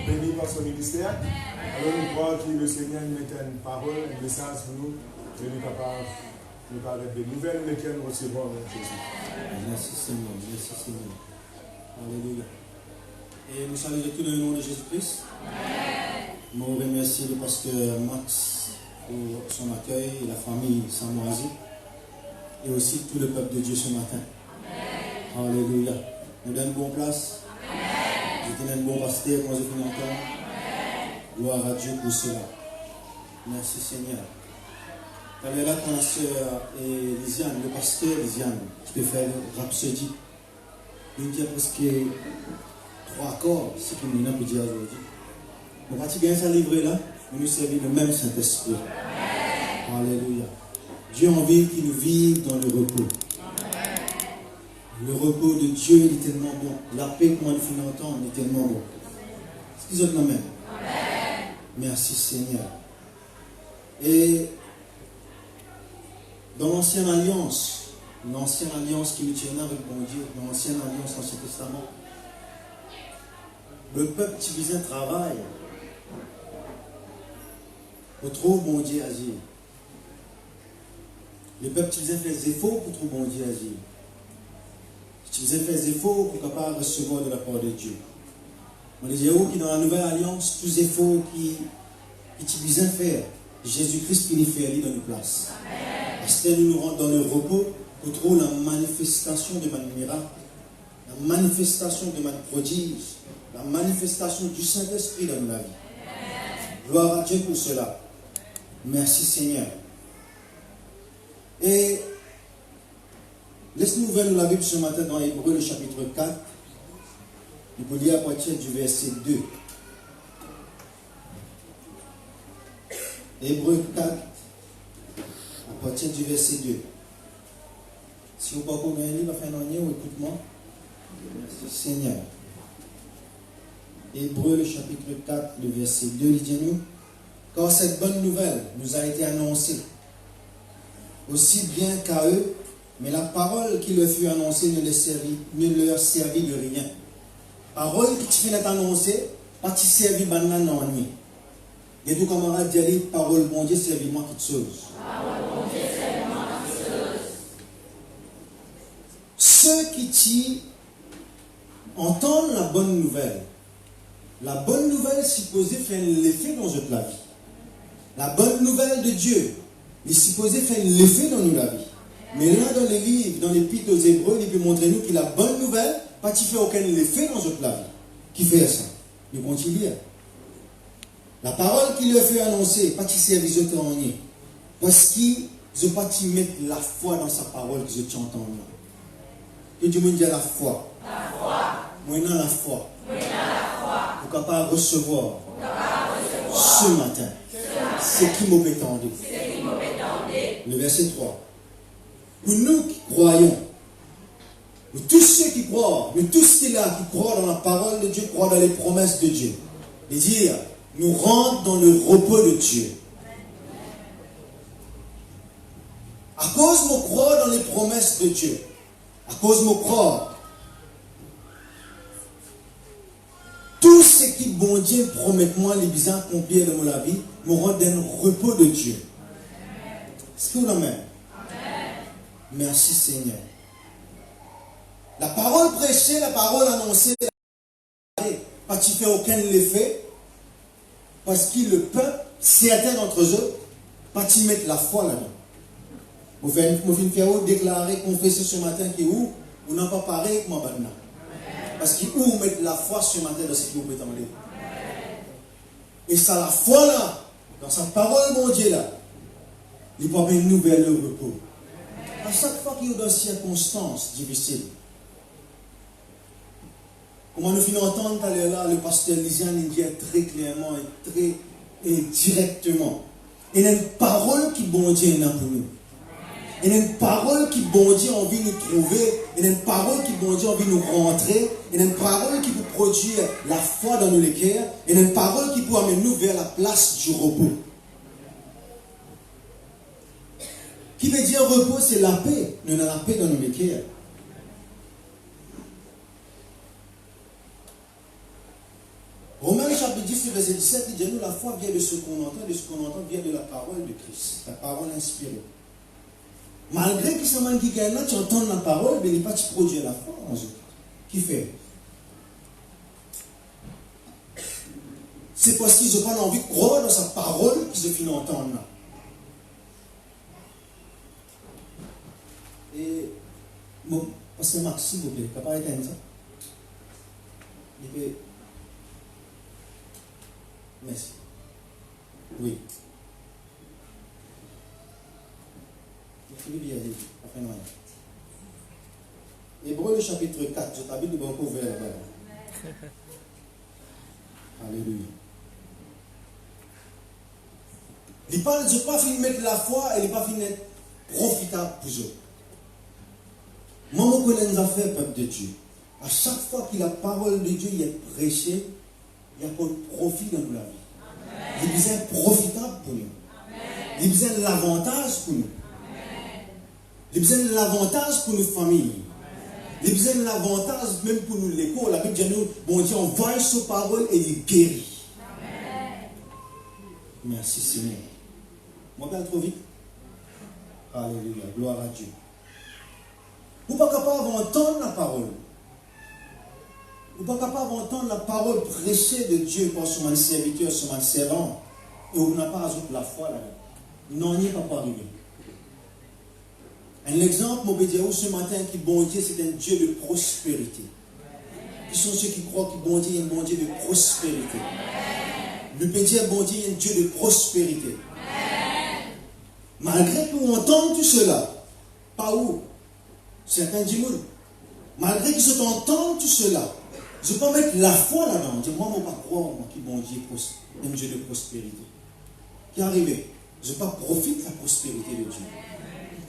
béni par son ministère. Alors nous croyons que le Seigneur nous met une parole, un message pour nous, et nous capables de parler des nouvelles lesquelles nous recevons en Jésus. Merci Seigneur, merci Seigneur. Alléluia. Et nous saluons tout le nom de Jésus-Christ. Je vous remercie le pasteur Max pour son accueil, et la famille Samoisi, et aussi tout le peuple de Dieu ce matin. Alléluia. Nous donne bonne place. Je donne un bon pasteur, moi je finis encore. Gloire à Dieu pour cela. Merci Seigneur. Quand elle est là, quand la sœur Lisiane, le pasteur Lisiane, qui peut faire rhapsodie, il dit presque 3 accords, ce que nous avons dit aujourd'hui. On va bien ça livrer là, nous servir le même Saint-Esprit. Alléluia. Dieu a envie qu'il nous vive dans le repos. Le repos de Dieu est tellement bon. La paix, comme on finit entendre, est tellement bon. Est-ce qu'ils ont même? Merci Seigneur. Et dans l'ancienne alliance qui nous tient avec bon Dieu, dans l'ancienne alliance, l'Ancien Testament, le peuple qui faisait un travail pour trouver bon Dieu agir. Le peuple qui faisait des efforts pour trouver bon Dieu agir. Qui faisait des efforts pour capable recevoir de la part de Dieu. On dit qui dans la nouvelle alliance, tous les efforts qui besoin faire, Jésus-Christ qui nous fait aller dans nos places. Parce que nous nous rendons dans le repos pour trouver la manifestation de mon miracle, la manifestation de mon prodige, la manifestation du Saint-Esprit dans nos vie. Gloire à Dieu pour cela. Merci Seigneur. Et laisse-nous ouvrir la Bible ce matin dans Hébreux, le chapitre 4. Nous pouvons lire à partir du verset 2. Hébreux 4, à partir du verset 2. Si vous ne pouvez pas lire, faire un écoute-moi. Merci Seigneur. Hébreux, le chapitre 4, le verset 2, il dit nous, car cette bonne nouvelle nous a été annoncée, aussi bien qu'à eux, mais la parole qui leur fut annoncée ne leur servit de rien. Parole qui vient d'être annoncée, pas qui servit maintenant non ni. Et tout camarade dit parole bon Dieu servit moi toute chose. Parole bon Dieu servit moi toute chose. Ceux qui entendent la bonne nouvelle supposée faire l'effet dans notre vie. La bonne nouvelle de Dieu est supposée faire l'effet dans notre vie. Mais là, dans les livres, dans l'Épître aux Hébreux, il peut montrer nous que la bonne nouvelle, pas qui fait aucun effet dans notre vie. Qui fait ça? Nous continuons. La parole qui leur fait annoncer, pas qui servit aux temps, parce qu'ils n'ont pas qui mettre la foi dans sa parole que je entends. Que Dieu me dit la foi. La foi. Maintenant la foi. Pour capable recevoir ce matin. Ce qui m'obéit. Le verset 3. Pour nous qui croyons, pour tous ceux qui croient, mais tous ceux-là qui croient dans la parole de Dieu, croient dans les promesses de Dieu, et dire, nous rentrons dans le repos de Dieu. À cause de nous croire dans les promesses de Dieu, à cause de nous croire, tout ce qui bon Dieu promet moi, les bisons accomplis dans ma vie, me rend dans le repos de Dieu. Est-ce que vous l'avez? Merci Seigneur. La parole prêchée, la parole annoncée, pas qui fait aucun effet, parce que le peuple, certains d'entre eux, pas qui mettent la foi là-dedans. Vous faites déclarer, confesser ce matin que où, vous n'avez pas pareil que moi maintenant. Parce que où mettre la foi ce matin dans ce que vous prétendez. Et ça, la foi là, dans sa parole, mon Dieu là, il peut avoir une nouvelle repos. À chaque fois qu'il y a des circonstances difficiles, comment nous finissons entendre tout à l'heure là, le pasteur Lisiane dit très clairement et très directement. Il y a une parole qui bon Dieu est pour nous. Il y a une parole qui bon Dieu a envie de nous trouver. Il y a une parole qui bon Dieu a envie de nous rentrer. Il y a une parole qui peut produire la foi dans nos cœurs. Il y a une parole qui peut amener nous vers la place du repos. Qui veut dire repos, c'est la paix. Nous avons la paix dans nos cœurs. Romains chapitre 10, verset 17, il dit nous la foi vient de ce qu'on entend, de ce qu'on entend vient de la parole de Christ, la parole inspirée. Malgré que ça m'a dit que tu entends la parole, mais il n'est pas tu produis la foi en eux. Qui fait? C'est parce qu'ils n'ont pas envie de croire dans sa parole qu'ils se finissent entendre. Et bon, pasteur Max, s'il vous plaît, tu pas éteindre ça? Merci. Oui. Hébreux le chapitre 4, je t'habite de bon ouvert là-bas. Alléluia. Il parle de ne pas finir mettre la foi et il n'est pas finir être profitable pour eux. Moi, je connais les affaires, peuple de Dieu. À chaque fois que la parole de Dieu est prêchée, il y a pas de profit dans la vie. Il y a besoin profitable pour nous. Il y a besoin de l'avantage pour nous. Il y a besoin de l'avantage pour nos familles. Il y a besoin de l'avantage même pour nous l'école. La Bible dit nous, bon Dieu, on va sa parole et il guérit. Merci Seigneur. Moi, je vais trop vite. Alléluia. Gloire à Dieu. Vous n'êtes pas capable d'entendre la parole. Vous n'êtes pas capable d'entendre la parole prêchée de Dieu par son serviteur, son servant. Et vous n'avez pas ajouté la foi là-dedans. Non, il n'y est pas arrivé. Un exemple, je vais dire ce matin que bon Dieu, c'est un Dieu de prospérité. Qui sont ceux qui croient que bon Dieu est un bon Dieu de prospérité. Le petit bon Dieu est un Dieu de prospérité. Malgré que vous entendez tout cela, pas où certains disent, malgré qu'ils entendent tout cela, je ne peux pas mettre la foi là-dedans. Moi, je ne peux pas croire que bon Dieu est un Dieu de prospérité. Qui est arrivé? Je ne peux pas profiter de la prospérité de Dieu.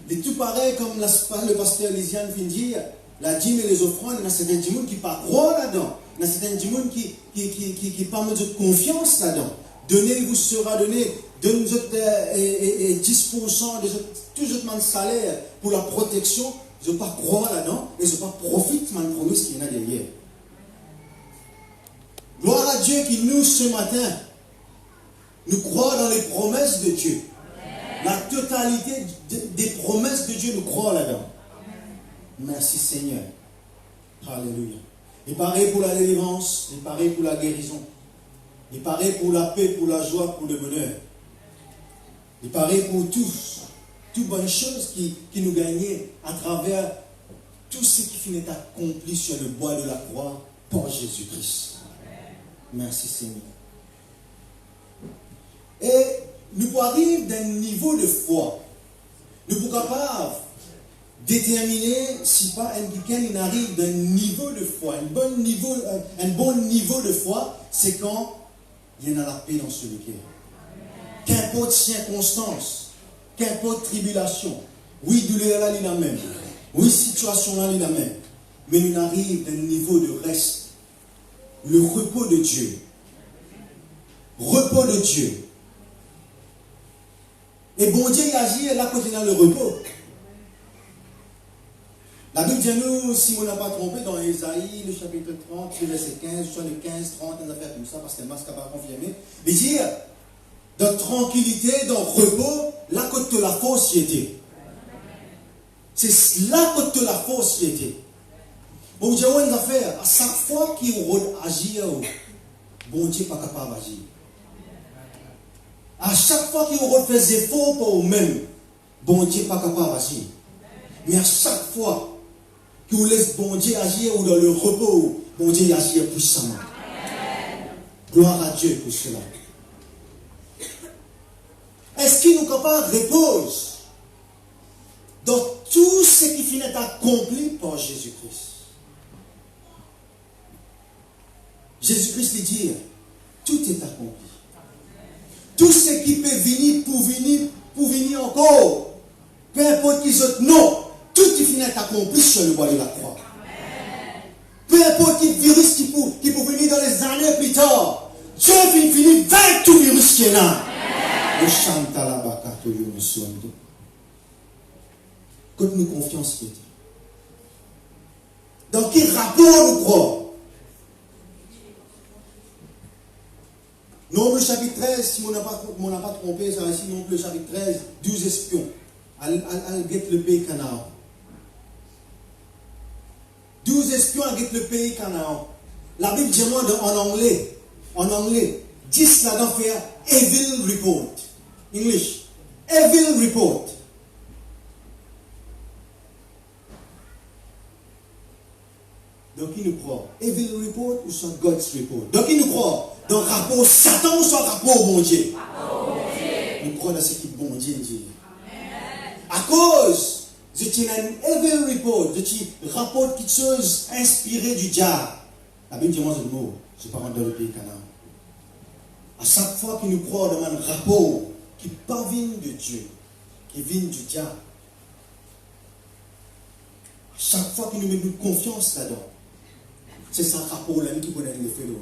C'est tout pareil comme le pasteur Lisiane vient de dire, la dîme et les offrandes, il y a certains gens qui ne peuvent pas croire là-dedans. Il y a certains gens qui ne pas mettre de confiance là-dedans. Donnez, il vous sera donné. Donnez 10% de tout votre salaire pour la protection. Je ne peux pas croire là-dedans et je ne peux pas profiter de ma promesse qu'il y en a derrière. Gloire à Dieu qui nous, ce matin, nous croit dans les promesses de Dieu. La totalité des promesses de Dieu, nous croit là-dedans. Merci Seigneur. Alléluia. Et pareil pour la délivrance, et pareil pour la guérison. Et pareil pour la paix, pour la joie, pour le bonheur. Et pareil pour toutes bonnes choses qui nous gagnaient à travers tout ce qui finit accompli sur le bois de la croix par Jésus-Christ. Merci Seigneur. Et nous arrivons d'un niveau de foi. Nous sommes capables de déterminer si pas un week-end il arrive d'un niveau de foi. Un bon niveau de foi, c'est quand il y en a la paix dans ce week-end. Qu'importe circonstance, qu'importe tribulation, oui, douleur là, il la même. Oui, situation là, il la même. Mais nous arrivons d'un niveau de reste. Le repos de Dieu. Repos de Dieu. Et bon Dieu il agit et là quand il a le repos. La Bible dit nous, si on n'a pas trompé, dans Ésaïe, le chapitre 30, le verset 15, soit le 15, 30, des affaires comme ça, parce que le masque n'a pas confirmé. Mais dire, dans tranquillité, dans repos, là côté de la faussité. C'est là côté de la faussité. Bon Dieu, une affaire, à chaque fois qu'il agit, bon Dieu n'est pas capable d'agir. À chaque fois qu'il refait des efforts pour eux-mêmes, bon Dieu n'est pas capable d'agir. Mais à chaque fois qu'il vous laisse bon Dieu agir ou dans le repos, bon Dieu agit puissamment. Gloire à Dieu pour cela. Est-ce qu'il nous capable de repose dans tout ce qui finit accompli par Jésus-Christ? Jésus-Christ lui dit, tout est accompli. Tout ce qui peut venir pour venir encore, peu importe qui soit, non, tout est fini accompli sur le bois de la croix. Peu importe quel virus qui peut venir dans les années plus tard, Dieu finit avec tout virus qui est là. Quand nous confiance qui est. Dans quel rapport nous croyons? Nombre chapitre 13, si on n'a pas trompé, ça va ici, Nombre chapitre 13, 12 espions. Al guette le pays Canaan. 12 espions à guette le pays Canaan. La Bible dit moi en anglais, 10 là-dedans fait evil report. English, evil report. Donc il nous croit. Evil report ou soit God's report. Donc il nous croit dans le rapport Satan ou soit rapport au bon Dieu. Nous croyons dans ce qui est bon Dieu dit. À cause de un evil report, de un rapport quelque chose inspiré du diable. La Bible dit moi je mot, je ne pas rentrer dans le pays Canaan. À chaque fois qu'il nous croit dans un rapport qui ne pas vient de Dieu, qui vient du diable. À chaque fois qu'il nous met une confiance là-dedans. C'est ça rapport-là qui peut être l'effet de nous.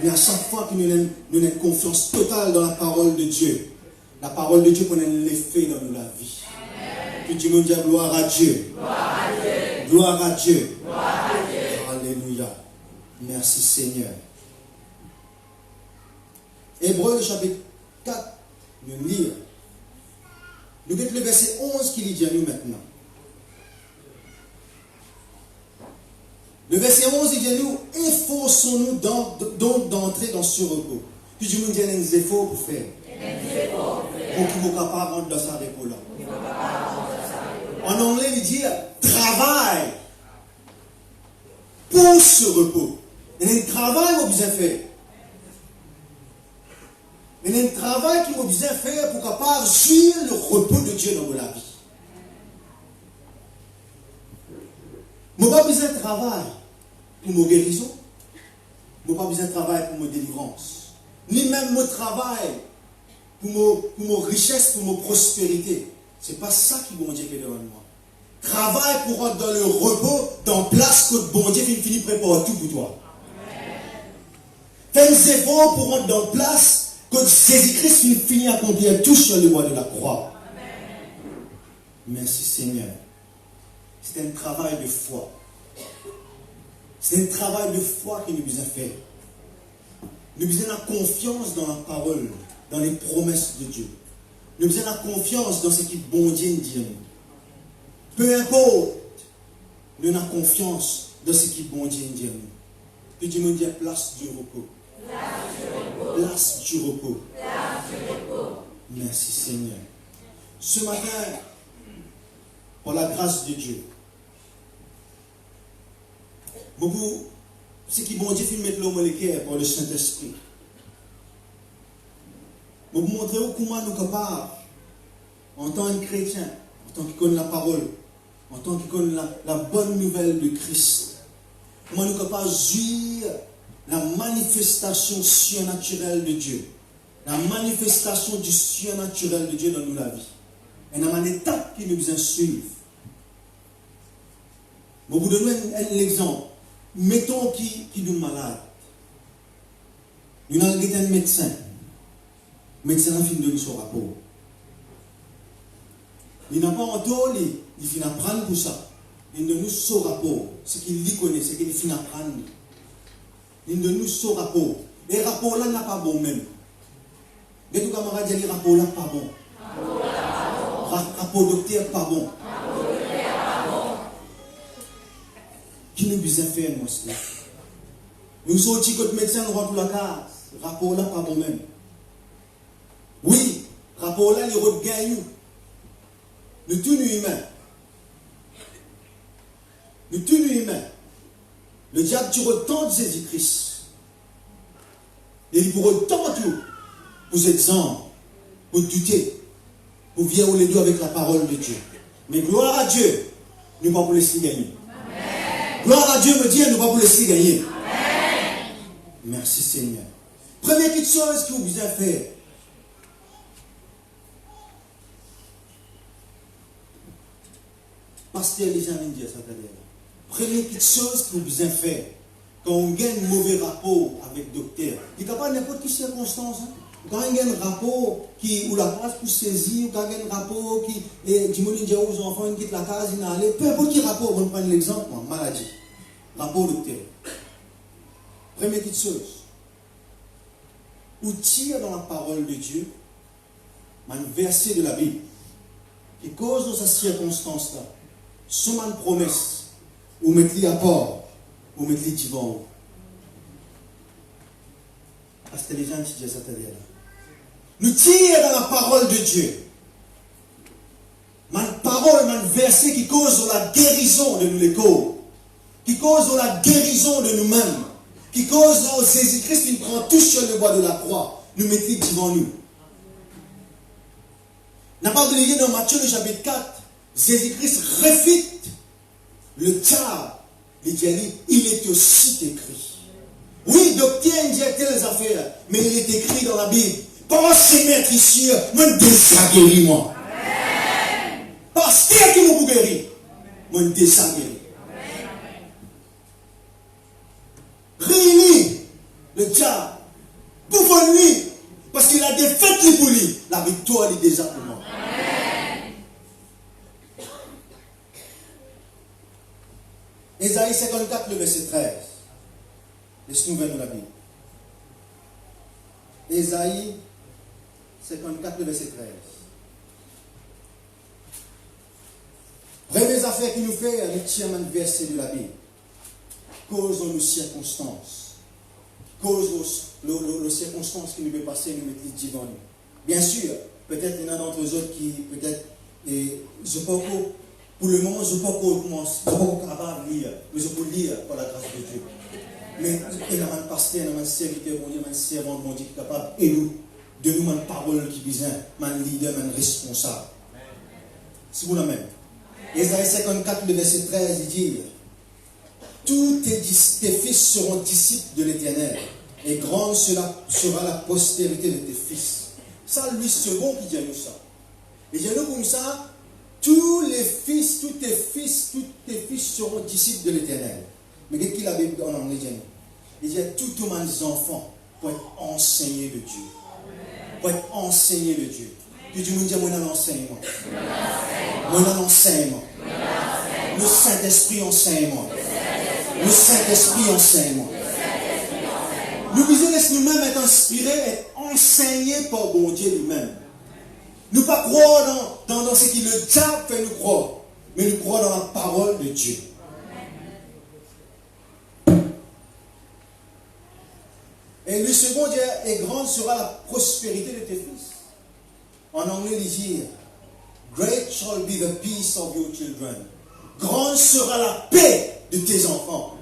Mais à chaque fois que nous avons une confiance totale dans la parole de Dieu, la parole de Dieu peut être l'effet dans nous la vie. Que Dieu nous dise gloire à Dieu. Gloire à Dieu. Alléluia. Merci Seigneur. Hébreux chapitre 4, nous lire. Nous avons le verset 11 qui dit à nous maintenant. Le verset 11, il dit à nous, efforçons-nous donc d'entrer dans ce repos. Puis Dieu nous dit des efforts pour faire. Pour qu'il soit capable de rentrer dans sa repos-là. En anglais, il dit, travaille pour ce repos. Il y a un travail qu'on a besoin de faire. Il y a un travail qu'il a besoin de faire pour capable suivre le repos de Dieu dans la vie. Je n'ai pas besoin de travail pour ma guérison. Je n'ai pas besoin de travail pour ma délivrance. Ni même mon travail pour ma richesse, pour ma prospérité. Ce n'est pas ça qui bon Dieu fait devant moi. Travaille pour rentrer dans le repos, dans place que bon Dieu finit préparer tout pour toi. Fais des efforts pour rentrer dans place que Jésus-Christ finit accomplir tout sur le bois de la croix. Merci Seigneur. C'est un travail de foi. C'est un travail de foi que nous devons faire. Nous devons avoir confiance dans la parole, dans les promesses de Dieu. Nous devons avoir confiance dans ce que bon Dieu dit à nous. Peu importe, nous avons confiance dans ce que bon Dieu dit à nous. Que Dieu nous dit place du repos. Place du repos. Merci Seigneur. Ce matin, par la grâce de Dieu, ce qui bon Dieu fait mettre l'homme au cœur par le Saint-Esprit. Je vais vous montrer comment nous sommes capables, en tant que chrétiens, en tant que connaît la parole, en tant que connaît la bonne nouvelle de Christ, comment nous sommes capables de jouir la manifestation surnaturelle de Dieu. La manifestation du surnaturel de Dieu dans nous la vie. Et dans une étape qui nous besoin suivre. Je vais vous donner un exemple. Mettons qui nous malade. Nous avons un médecin. Le médecin a fini de donner son rapport. Il n'a pas entendu, il finit d'apprendre pour ça. Il donne nous son rapport. Ce qu'il connaît, c'est qu'il finit d'apprendre. Il donne nous son rapport. Et le rapport là n'a pas bon même. Les deux camarades disent le rapport là pas bon. Rapport docteur pas bon. Qui nous besoin faire, moi, cela? Nous sortis que le médecin nous rentre la case. Rapport là, pas bon même. Oui, rapport là, il regagne. Nous tous nous humains. Nous tous nous humains. Le diable tire autant de Jésus-Christ. Et il pour autant tout. Pour exemple, pour douter. Pour vivre les deux avec la parole de Dieu. Mais gloire à Dieu, nous ne pas pour laisser gagner. Gloire à Dieu me dit, nous ne va pas vous laisser gagner. Amen. Merci Seigneur. Première petite chose que vous devez faire. Pasteur Elisha m'a dit ça. Première petite chose que vous devez faire. Quand on gagne un mauvais rapport avec le docteur. Il n'y a pas n'importe quelle circonstance. Quand on gagne un rapport où la place pour saisir, quand on gagne un rapport qui dit aux enfants, ils quittent la case, ils n'allent peu importe quel rapport, on va prendre l'exemple, maladie. Rapport docteur. Première petite chose. ou tire dans la parole de Dieu, un verset de la Bible, qui cause dans sa circonstance là, sur une promesse, ou mettre à part, ou mettre devant. Parce que les gens qui disent ça, nous tire dans la parole de Dieu. Ma parole, ma verset qui cause la guérison de nous les corps, qui cause la guérison de nous-mêmes, qui cause Jésus-Christ qui prend tout sur le bois de la croix, nous mettons devant nous. N'a pas oublié dans Matthieu le chapitre 4, Jésus-Christ réfute le diable. Il dit, il est aussi écrit. Oui, docteur dit telles affaires, mais il est écrit dans la Bible. Pensez maître ici, me désaguerris moi. Parce que qui vous guérit, me désaguerris. Réunis le diable pour lui, parce qu'il a défait pour lui. La victoire est déjà pour moi. Ésaïe 54, le verset 13. Laisse-nous voir dans la Bible. Ésaïe 54, le verset 13. Premières affaires qui nous fait, nous tirons un verset de la Bible. Cause nos circonstances. Cause les circonstances qui nous peuvent passer, nous mettons devant nous. Bien sûr, peut-être il y en a d'entre eux qui, peut-être, je peux pour le moment, je ne peux pas capable de lire, mais je peux lire par la grâce de Dieu. Mais il y a un pasteur, il y a un serviteur, il y a un servant de Dieu qui est capable de nous, de nous, une parole qui besoin, un leader, un responsable. Si vous l'avez. Ésaïe 54, le verset 13, il dit, tous tes fils seront disciples de l'Éternel, et grande sera la postérité de tes fils. Ça, lui, second qui dit nous ça. Il dit nous comme ça, tous tes fils seront disciples de l'Éternel. Mais qu'est-ce qu'il a dit en anglais? Il dit tous mes enfants pour être enseignés de Dieu. Pour être enseignés de Dieu. Puis tu nous dis, moi, dans l'enseignement. Moi, dans l'enseignement. Le Saint-Esprit enseignement. Le Saint-Esprit enseignement. Nous disons, laisse nous-mêmes être inspirés, être enseignés par bon Dieu lui-même. Nous ne pas croire dans ce que le diable fait nous croire, mais nous croire dans la parole de Dieu. Et le second dit, et grande sera la prospérité de tes fils. En anglais, il dit, great shall be the peace of your children. Grande sera la paix de tes enfants.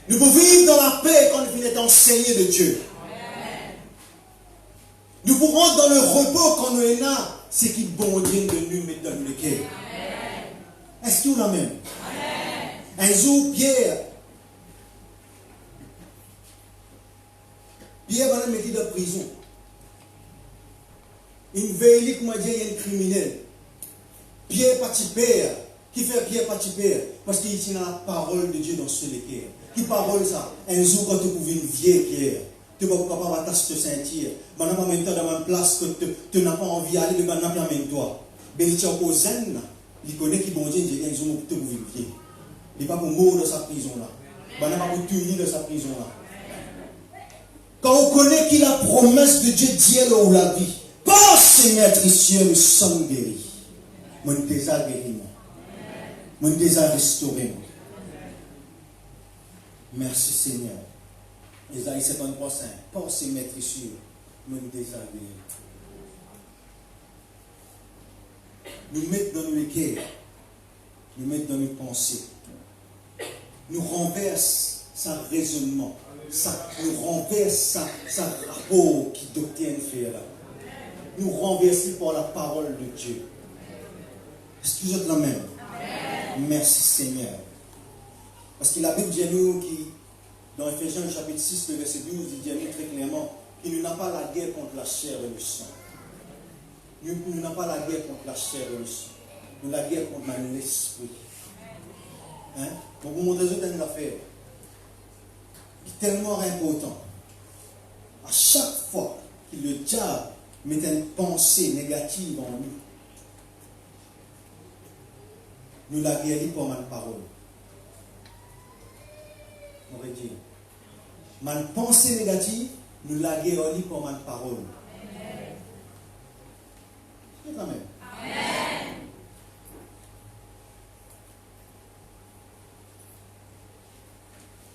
Nous pouvons vivre dans la paix quand nous venons d'être enseignés de Dieu. Nous pouvons rentrer dans le repos quand nous sommes là, ce qui bon Dieu de nous met dans le cœur. Est-ce que vous l'avez même? Un jour, Pierre va le mettre dans la prison. Une veille, comme dit, il y a un criminel. Pierre Patipère. Qui fait Pierre Patipère? Parce qu'il tient la parole de Dieu dans ce cœur. Qui parole ça? Un jour, quand tu trouves une vieille Pierre, tu ne vas pas capable de te sentir. Mais en même temps, dans une place que tu n'as pas envie d'aller, mais maintenant, même toi. Mais il tient au zen, il connaît qui bon Dieu, il dit un jour, tu trouves une vieille. Il n'est pas pour mourir dans sa prison là. Il n'est pas pour tuer dans sa prison là. Quand on connaît qu'il a la promesse de Dieu d'hier ou la vie, par ses maîtres ici, nous sommes guéris. Mon désir guéri, mon désir restauré. Merci Seigneur. Ésaïe 53, 5. Par ses maîtres ici, mon désir guéri. Nous mettons dans nos cœurs, nous mettons dans nos pensées, nous renverse sa raisonnement. Ça nous renverse sa rapport qui doctrine fait là. Nous renverser par la parole de Dieu. Est-ce que vous êtes la même? Merci Seigneur. Parce que la Bible dit à nous qui, dans Ephésiens chapitre 6, le verset 12, il dit à nous très clairement qu'il n'a pas la guerre contre la chair et le sang. Nous n'avons pas la guerre contre la chair et le sang. Nous avons la guerre contre l'esprit. Hein? Donc vous montrez une affaire tellement important. À chaque fois que le diable met une pensée négative en nous, nous la guérit par ma parole. On va dire, ma pensée négative, nous laguer au lit comme une parole. C'est Amen.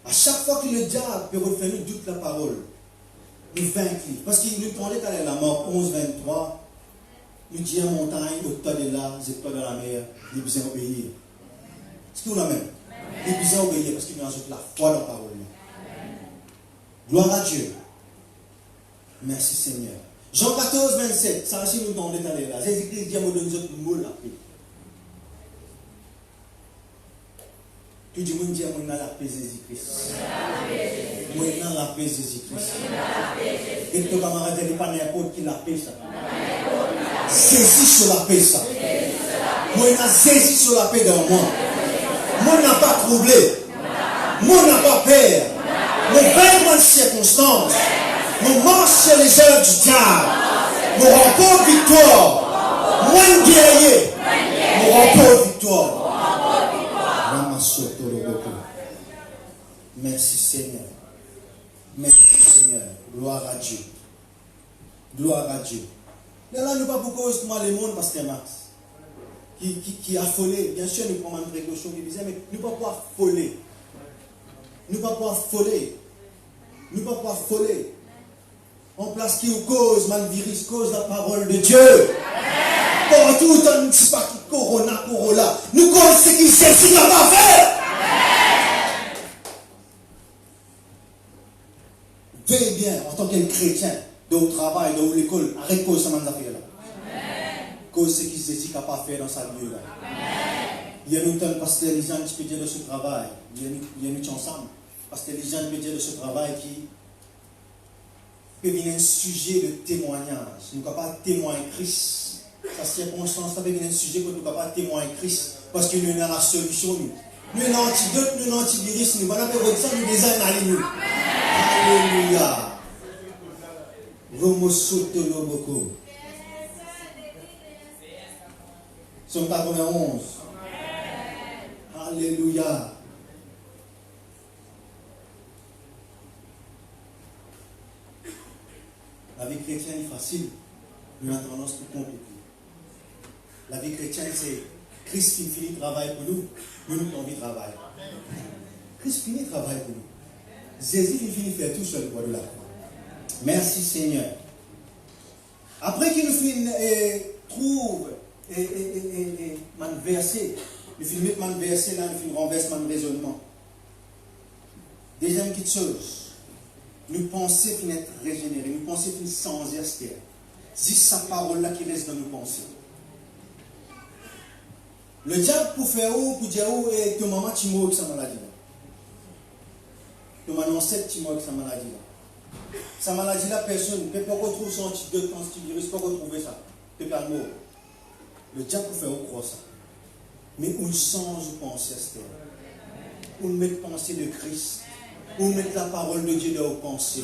À chaque fois que le diable peut refaire nous doute la parole, nous vaincre. Parce qu'il nous parlait à la mort 11, 23, nous dit à montagne, au-delà de là, vous êtes pas dans la mer, il a besoin d'obéir. Est-ce que vous l'avez? Il a besoin d'obéir parce qu'il nous ajoute la foi dans la parole. Gloire à Dieu. Merci Seigneur. Jean 14, 27, ça aussi nous parlait à là. Jésus-Christ dit à nous donner notre mot la paix. Tout le monde dit à moi la paix Jésus-Christ. Moi la paix Jésus-Christ. Et ton camarade n'est pas n'importe qui la paix ça. Saisis sur la paix ça. Moi n'a saisi sur la paix dans moi. Moi n'a pas troublé. Moi n'a pas peur. Moi vaincre les circonstances. Moi marche sur les œuvres du diable. Moi remporte victoire. Moi guerrier. Moi remporte victoire. Merci Seigneur. Merci Seigneur. Gloire à Dieu. Gloire à Dieu. Mais là, nous ne pas beaucoup justement le monde, Pasteur Max, qui a affolé. Bien sûr, nous prenons une précaution qui disait, mais nous ne pouvons pas affoler. Nous ne pouvons pas affoler. Nous ne pouvons pas affoler. En place qui nous cause, man virus, cause la parole de Dieu. Partout, on ne sait pas qui corona, nous cause ce qu'il sait, ce qu'il n'a pas fait. Veille bien, en tant que chrétien, de au travail, de l'école, arrête cause ça m'a fait là. Cause ce qu'il sait, ce qu'il n'a pas fait dans sa vie là. Il y a longtemps, parce que les gens qui peuvent dire de ce travail, il y a nous ensemble, parce que les gens qui peuvent dire de ce travail qui peut venir un sujet de témoignage. Nous ne pouvons pas témoigner Christ. Sa circonstance, ça peut venir un sujet que nous ne pouvons pas témoigner Christ. Parce que nous avons la solution. Nous avons l'antidote, nous avons l'antivirus, nous avons ça, nous désignons nous. Alléluia. Romosoto Loboko. Somme 91. Alléluia. La vie chrétienne est facile, mais la tendance est compliquée. La vie chrétienne, c'est Christ qui finit le travail pour nous, nous avons envie de travailler. Christ finit le travail pour nous. Jésus finit de faire tout seul pour de la croix. Merci Seigneur. Après qu'il nous finit trouve man verset, il finit mettre man verset là, il finit renverser man raisonnement. Deuxième petite chose. Nous pensons finir être régénérés, nous pensons finir sans Esther. C'est sa parole là qui reste dans nos pensées. Le diable pour faire où, pour dire où, et que maman tu meurs avec sa maladie là. Que maman ancêtre tu meurs avec sa maladie là. Sa maladie là, personne ne peut pas retrouver son antidote, son antivirus, pas retrouver ça. Tu peux pas mourir. Le diable pour faire où croire ça. Mais on change de pensée Esther. On met pensée de Christ. On met la parole de Dieu dans nos pensées.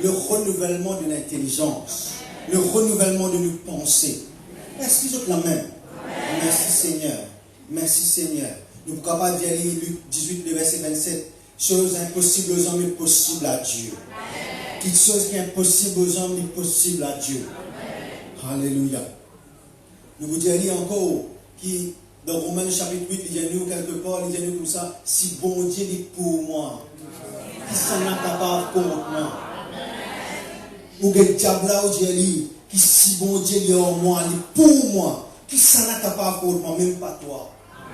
Le renouvellement de l'intelligence. Le renouvellement de nos pensées. Est-ce que c'est la même? Merci Seigneur. Merci Seigneur. Nous ne pouvons pas dire Luc 18, le verset 27. Chose impossible aux hommes est possible à Dieu. Quelque chose qui est impossible aux hommes est possible à Dieu. Alléluia. Nous vous dirons encore qui dans Romains chapitre 8, il y a nous quelque part, il y a nous comme ça, si bon Dieu est pour moi, qui s'en est capable contre moi. Ou que diable là où Dieu dit, qui si bon Dieu est en moi, il est pour moi, qui s'en est capable contre moi, même pas toi,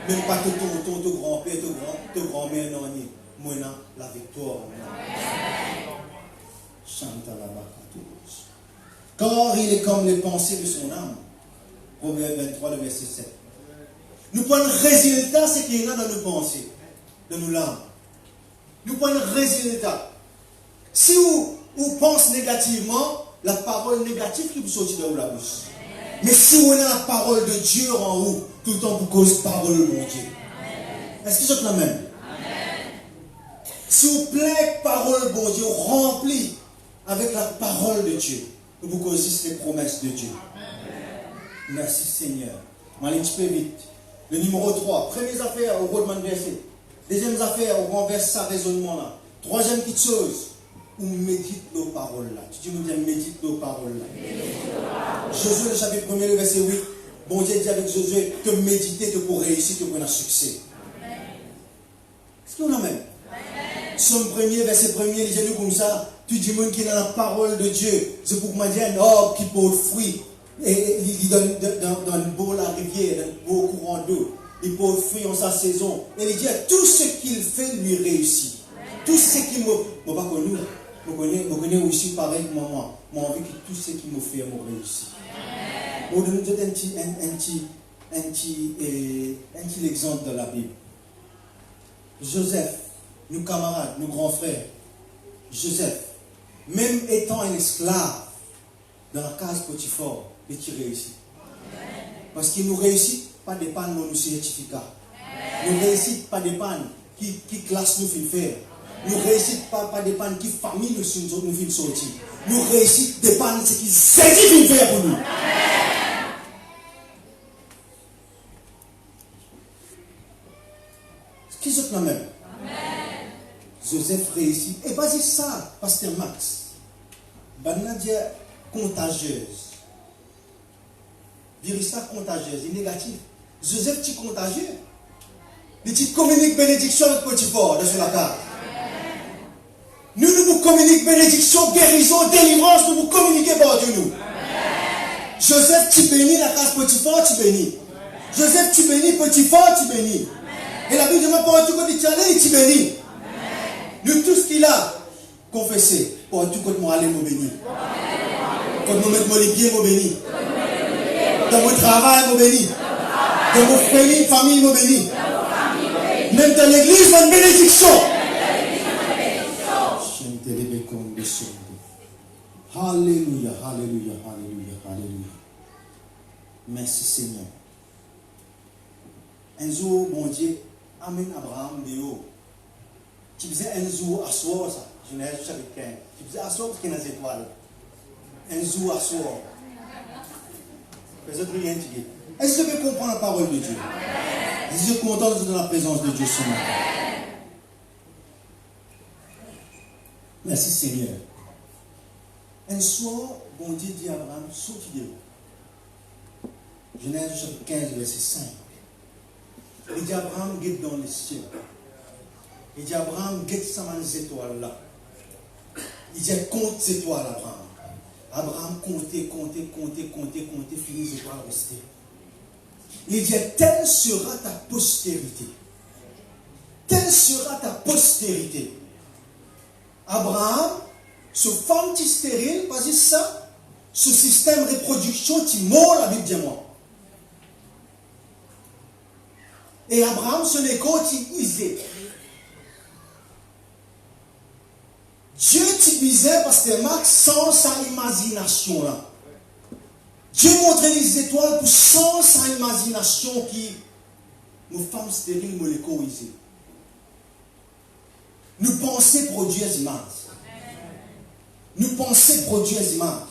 même pas ton grand-père, ton grand-mère, non, moi, la victoire. Chante la bacatouche. Car il est comme les pensées de son âme. Proverbe 23, le verset 7. Nous prenons le résultat, c'est qu'il y a dans nos pensées, dans nos larmes. Nous prenons le résultat. Si vous pensez négativement, la parole négative qui vous sortit de la bouche. Mais si vous avez la parole de Dieu en vous, tout le temps vous cause parole de mon Dieu. Est-ce que c'est la même? Si vous plaît parole de mon Dieu, rempli avec la parole de Dieu, vous causez les promesses de Dieu. Merci Seigneur. On va aller un petit peu vite. Le numéro 3. Première affaire, au Rodman verset. Deuxième affaire, on renverse ça raisonnement là. Troisième petite chose. ou médite nos paroles là. Tu dis, nous bien médite nos paroles là. Josué, le chapitre 1er, le verset 8. Bon Dieu dit avec Josué, te méditer, te pour réussir, te pour un succès. Est-ce qu'on a même? Somme 1er, verset 1er, il dit nous comme ça. Tu dis, monde qui est dans la parole de Dieu, c'est pour que moi dire un arbre qui porte fruit. Et il donne dans le beau la rivière, dans le beau courant d'eau. Il porte fruit en sa saison. Et il dit, tout ce qu'il fait lui réussit. Tout ce qu'il me. Moi, pas connu. Je connais aussi pareil que moi. Moi, envie que tout ce qu'il me fait, me réussit. On donne un petit exemple de la Bible. Joseph, nos camarades, nos grands frères. Joseph, même étant un esclave dans la case Potiphar, il réussit. Parce qu'il nous réussit, pas des pannes dans nos certificats. Nous réussit pas des pannes qui classe nous fait faire. Nous réussit pas des pannes qui famille nous fait sortir. Nous réussit des pannes qui saisit faire pour nous. Qui sont la même? Joseph réussit. Et pas ça, Pasteur Max. Banadia contagieuse. Virus contagieuse, il est négatif. Joseph, tu es contagieux. Tu communiques bénédiction avec Potiphar dans la carte. Nous vous communiquons bénédiction, guérison, délivrance, nous vous communiquons par Dieu nous. Joseph, tu bénis la case Potiphar, tu bénis. Joseph, tu bénis Potiphar, tu bénis. Et la Bible demande pour tout côté tu allais, tu bénis. Nous tout ce qu'il a confessé, pour tout côté moi aller nous bénir. Quand nous mettons les pieds, nous bénis. Dans mon travail, nous bénis. Dans mon famille, nous bénis. Même dans l'église, une bénédiction. Alléluia, alléluia, alléluia, alléluia. Merci Seigneur. Un jour, bon Dieu, amène Abraham de haut. Tu faisais un jour à soir, ça. Genèse chapitre 15. Tu faisais à soir parce qu'il y a des étoiles. Un jour à soir. Est-ce que tu peux comprendre la parole de Dieu? Je suis content d'être dans la présence de Dieu ce matin. Merci Seigneur. Un soir, bon Dieu dit à Abraham, saute de haut. Genèse chapitre 15, verset 5. Il dit Abraham, guette dans les cieux. Il dit Abraham, guette ça dans les étoiles là. Il dit compte ces étoiles, Abraham. Abraham comptait, finit les étoiles restées. Il dit telle sera ta postérité. Telle sera ta postérité. Abraham, ce femme qui stérile, parce que ça, ce système de reproduction qui mord la Bible dit moi. Et Abraham, ce n'est qu'utilisé. Dieu utilisait, parce que Marc, sans sa imagination là. Dieu montrait les étoiles pour sans sa imagination qui, nos femmes stériles, nous les corriger. Nous pensons produire des images. Nous pensons produire des images.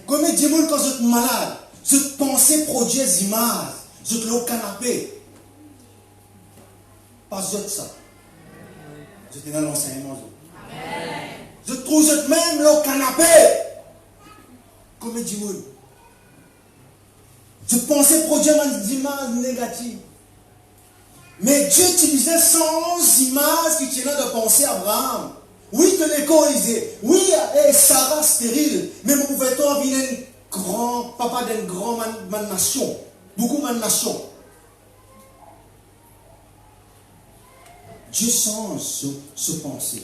Comme il dit, quand vous êtes malade, je pensais produire des images. Je te au canapé. Pas ça. J'étais dans l'enseignement. Je trouve même le canapé. Comme il dit, je pensais produire des images négatives. Mais Dieu utilisait sans images qui tenaient de penser à Abraham. Oui, que les corriger. Oui, et Sarah stérile. Mais vous pouvez venir un grand papa d'une grande nation. Beaucoup de nation. Dieu change ce pensée.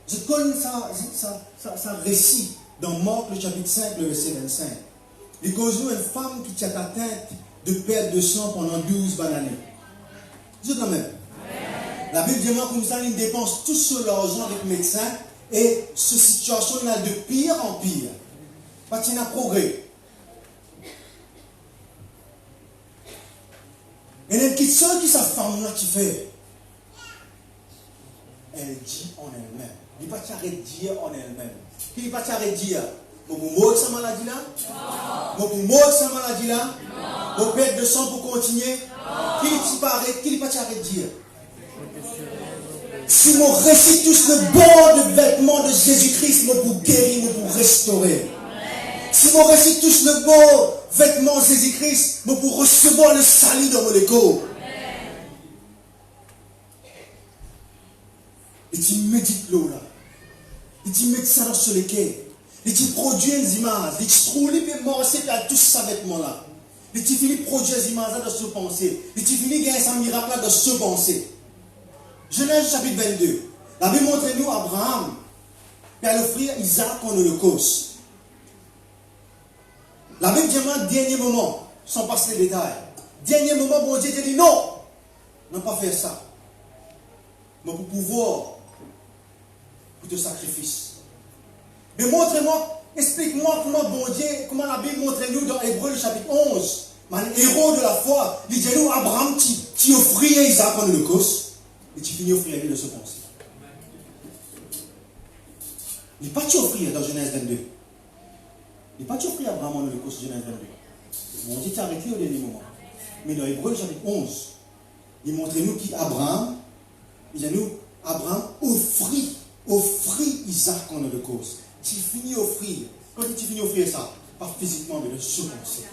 Je connais ça récit dans Marc, le chapitre 5, le verset 25. Il cause une femme qui tient atteinte de perte de sang pendant 12 années. C'est quand même. La Bible dit comme ça, il dépense tout ce l'argent avec le médecin et cette situation là de pire en pire. Parce qu'il y a un progrès. Et les qui sont qui sa femme là qui fait, elle dit en elle-même. Il ne va pas t'arrêter de dire en elle-même. Il ne va pas t'arrêter de dire, vous mourrez sa maladie là? Vous mourrez sa maladie là? Vous perdez de sang pour continuer? Qui ne va pas t'arrêter de dire? Si mon récit touche le bord de vêtement de Jésus-Christ, moi pour guérir, moi pour restaurer. Si mon récit touche le bord vêtement de Jésus-Christ, moi pour recevoir le salut dans mon écho. Et tu médites l'eau là. Et tu mets ça sur le quai. Et tu produis des images. Et tu trouves les morceaux et tu touches ça vêtement là. Et tu finis de produire des images dans ce pensée. Et tu finis de gagner un miracle là dans ce pensée. Genèse chapitre 22. La Bible montre nous Abraham qui a offert Isaac en holocauste. La Bible demande dernier moment, sans passer les détails. Dernier moment, bon Dieu te dit non, non pas faire ça. Mais pour pouvoir, pour te sacrifice. Mais montre-moi, explique-moi comment bon Dieu, comment la Bible montre nous dans Hébreux chapitre 11. Un héros de la foi, il dit nous Abraham qui offrit Isaac en holocauste. Et tu finis offrir la vie de ce pensée. Il n'est pas tu offrir dans Genèse 22. Il n'est pas tu offrir Abraham en holocauste Genèse 22. Bon Dieu t'a arrêté au dernier moment. Mais dans Hébreux chapitre 11, il montre nous qu'Abraham, il dit nous, Abraham offrit Isaac en holocauste. Tu finis offrir. Quand tu finis offrir ça, pas physiquement, mais de ce pensée.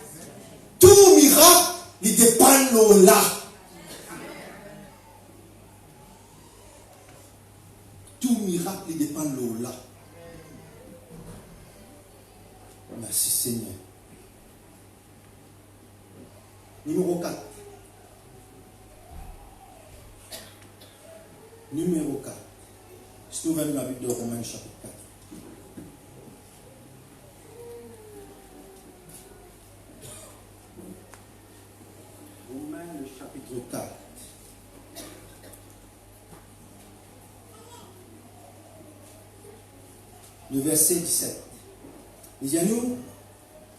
Tout miracle, il dépend là. Tout miracle, il dépend de là. Merci Seigneur. Numéro 4. Numéro 4. Je trouve dans la Bible de Romains chapitre 4. Romains le chapitre 4. Le verset 17. Il dit à nous,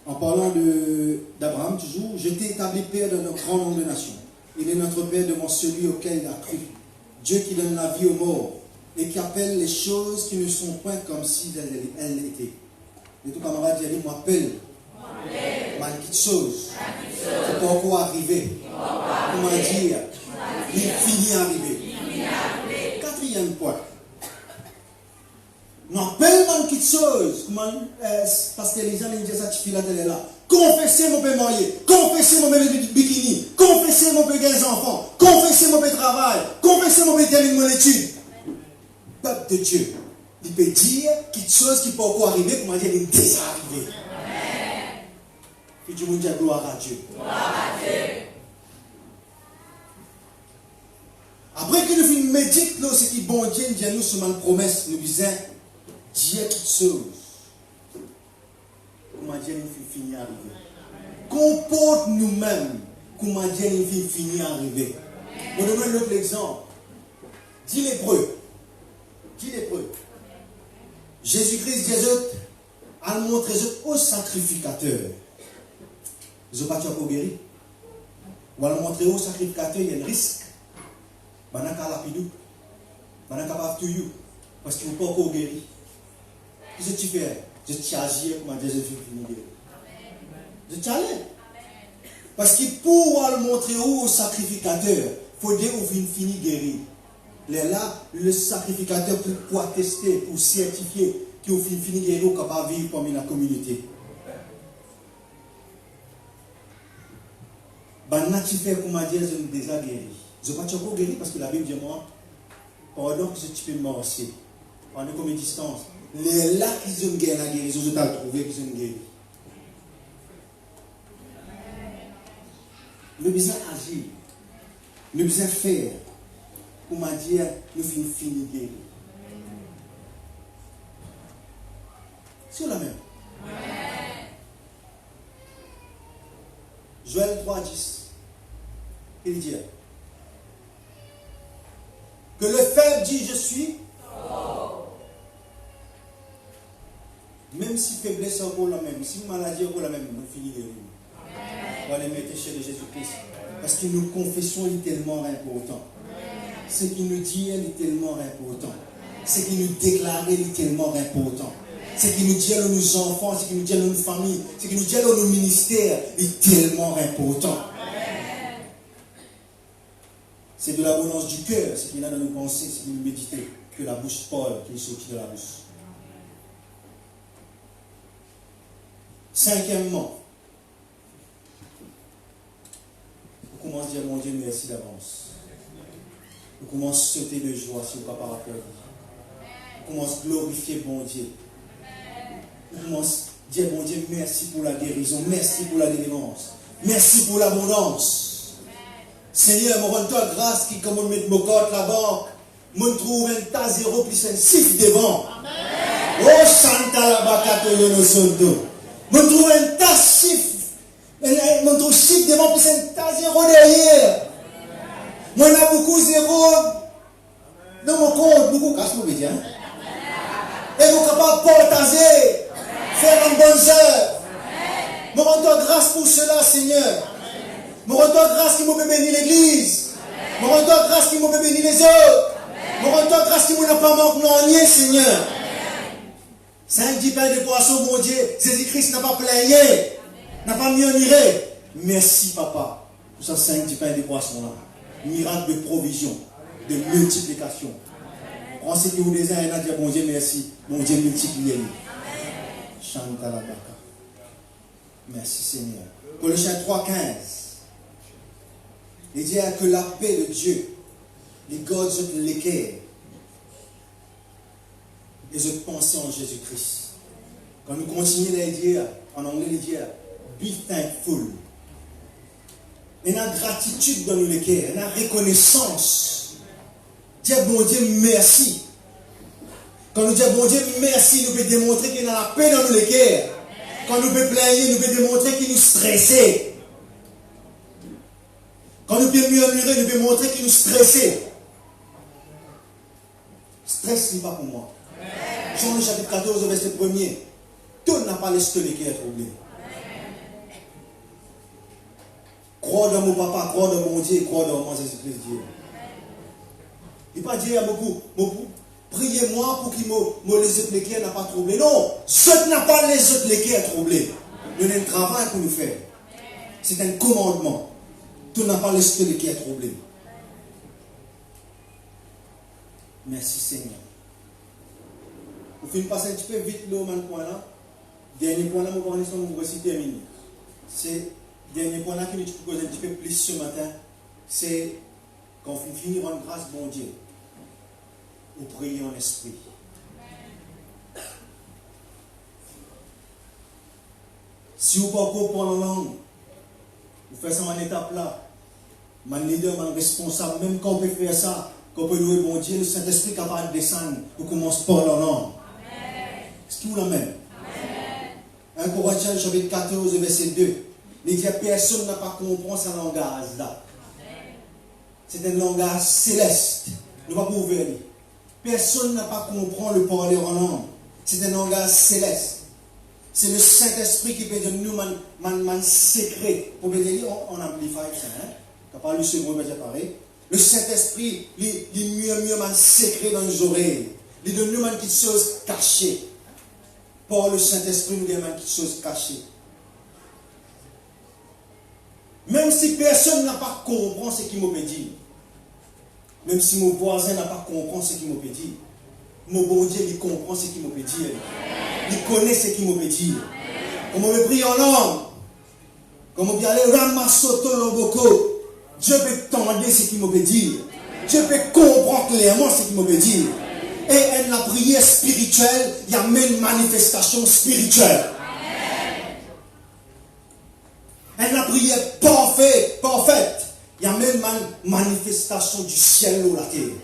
en parlant d'Abraham toujours, je t'ai établi père d'un grand nombre de nations. Il est notre père devant celui auquel il a cru. Dieu qui donne la vie aux morts et qui appelle les choses qui ne sont point comme si elles étaient. Et tout camarade dit, moi appelle. Mal quelque chose qui peut encore arriver. Comment dire, il finit arriver. Quatrième point. Non, tellement de choses. Parce que les gens me disent ça, tu files là. Confessez mon père marié. Confessez mon bébé bikini. Confessez mon père des enfants. Confessez mon père travail. Confessez mon père termine mon étude. Peuple de Dieu. Il peut dire quelque chose qui peut encore arriver. Comment dire, il est déjà arrivé. Puis Dieu me dit gloire à Dieu. Gloire à Dieu. Après que nous méditons ce qui bon Dieu dit à nous sur ma promesse, nous disons Dieu quelque chose. Comment Dieu nous fait finir arriver. Comporte nous-mêmes. Comment Dieu nous fait finir arriver. On donne un autre exemple. Dis l'hébreu. Dis l'hébreu. Jésus-Christ, Jésus, a montré au sacrificateur. Ils n'ont pas tué pour guérir. Ou a montré au sacrificateur, il y a un risque. Il n'y a pas lapidou. Il n'y a pas tout you. Parce qu'il ne peut pas encore guérir. Qu'est-ce que tu fais? Je t'ai agi comme Jésus fait finir guérir. Je t'ai allé. Parce que pour le montrer au sacrificateur, il faut dire qu'il finit guérir. Là, le sacrificateur pour attester, pour certifier qu'il finit guérir, capable de vivre parmi la communauté. Maintenant, tu fais comme Dieu, je me déjà guéri. Je ne vais pas te guérir parce que la Bible dit moi, pendant que tu peux marcher, pendant combien de distance, les là qui ont gagné la guérison, je t'ai trouvé qu'ils ont guéri. Nous devons agir, nous devons faire, comment dire, nous finissons guérir. C'est la même. Joël 3,10. Il dit que le faible dit je suis. Même si faiblesse est encore la même, si maladie est encore la même, nous finissons guérir. On va les mettre chez Jésus-Christ. Parce que nous confessons est tellement important. Ce qu'il nous dit est tellement important. Ce qu'il nous déclare est tellement important. Ce qu'il nous dit à nos enfants, ce qu'il nous dit à nos familles, ce qu'il nous dit à nos ministères est tellement important. C'est de l'abondance du cœur, ce qu'il a dans nos pensées, ce qu'il nous méditer, que la bouche parle, qui est sortie de la bouche. Cinquièmement, on commence à dire, mon Dieu, merci d'avance. On commence à sauter de joie si on ne peut pas applaudir. On commence à glorifier bon Dieu. On commence à dire, bon Dieu, merci pour la guérison, merci pour la délivrance, merci pour l'abondance. Seigneur, me rends-toi grâce qui, comme on met mon code là-bas, me trouve un tas zéro plus un 6 devant. Oh, Santa la Bacato Yono Sonto. Me trouve un tas chiffre. Me trouve chiffre devant plus un tas zéro derrière. Moi, il y a beaucoup zéro dans mon compte, beaucoup casse mon média. Et vous capable de partager, faire une bonne œuvre. Me rends-toi grâce pour cela, Seigneur. Me rends-toi grâce qui m'a béni l'église. Me rends-toi grâce qui m'a béni les autres. Me rends-toi grâce qui m'a pas manqué rien, Seigneur. 5-10 pains de poisson, mon Dieu. Jésus-Christ n'a pas plaigné, n'a pas murmuré. Merci, Papa, pour ça 5-10 pains de poisson là. Miracle de provision, de multiplication. Prends ce que vous désirez et dire, bon Dieu, merci. Bon Dieu, multipliez-le. Chanta la baka. Merci, Seigneur. Colossiens 3:15. Il dit que la paix de Dieu, les God les cœurs, et je pensais en Jésus-Christ. Quand nous continuons à dire, en anglais, il dit, be thankful. Il y a gratitude dans les cœurs, il y a reconnaissance. Dire bon Dieu merci. Quand nous disons bon Dieu merci, nous pouvons démontrer qu'il y a la paix dans nos cœurs. Quand nous pouvons plaigner, nous pouvons démontrer qu'il nous stresse. Quand nous pouvons murmurer, nous pouvons montrer qu'il nous stresse. Stress n'est pas pour moi. Jean chapitre 14, verset 1er. Tout n'a pas laissé les cœurs troublés. Crois dans mon papa, crois dans mon Dieu, crois dans mon Jésus-Christ Dieu. Il ne pas dire beaucoup, priez-moi pour qu'il me les autres les cœurs n'a pas troublé. Non, ce n'a pas les autres les cœurs troublés. Il y a un travail pour nous faire. C'est un commandement. Tout n'a pas laissé les cœurs troublés. Merci Seigneur. Vous finissez passer un petit peu vite le point là. Dernier point là, je vais aussi terminer. C'est le dernier point là qui nous pose un petit peu plus ce matin. C'est quand on finit rendre grâce bon Dieu. Vous priez en esprit. Si vous parlez pour la langue, vous faites ça en étape là. Mon leader, mon responsable, même quand on peut faire ça, quand on peut louer bon Dieu, le Saint-Esprit est capable de descendre, vous commencez par la langue. Est-ce que vous l'amène? 1 Corinthiens chapitre 14, verset 2. Il dit que personne n'a pas compris ce langage là. C'est un langage céleste. Nous ne pouvons pas ouvrir. Personne n'a pas compris le parler en langue. C'est un langage céleste. C'est le Saint-Esprit qui peut donner nous un secret. Pour me dire, on amplifie ça. Quand on parle du second, on va dire pareil. Le Saint-Esprit, il murmure un secret dans les oreilles. Il donne nous une petite chose cachée. Par le Saint-Esprit, nous avons une petite chose cachée. Même si personne n'a pas compris ce qu'il m'a dit. Même si mon voisin n'a pas compris ce qu'il m'a dit. Mon bon Dieu, il comprend ce qu'il m'a dit. Il connaît ce qu'il m'a dit. Comme on me prie en langue. Comme on dit, allez, Ramasoto Loboko. Dieu peut t'entendre ce qu'il m'a dit. Dieu peut comprendre clairement ce qu'il m'a dit. Et la prière spirituelle, il y a même une manifestation spirituelle. Et la prière parfaite, il y a même une manifestation du ciel ou la terre.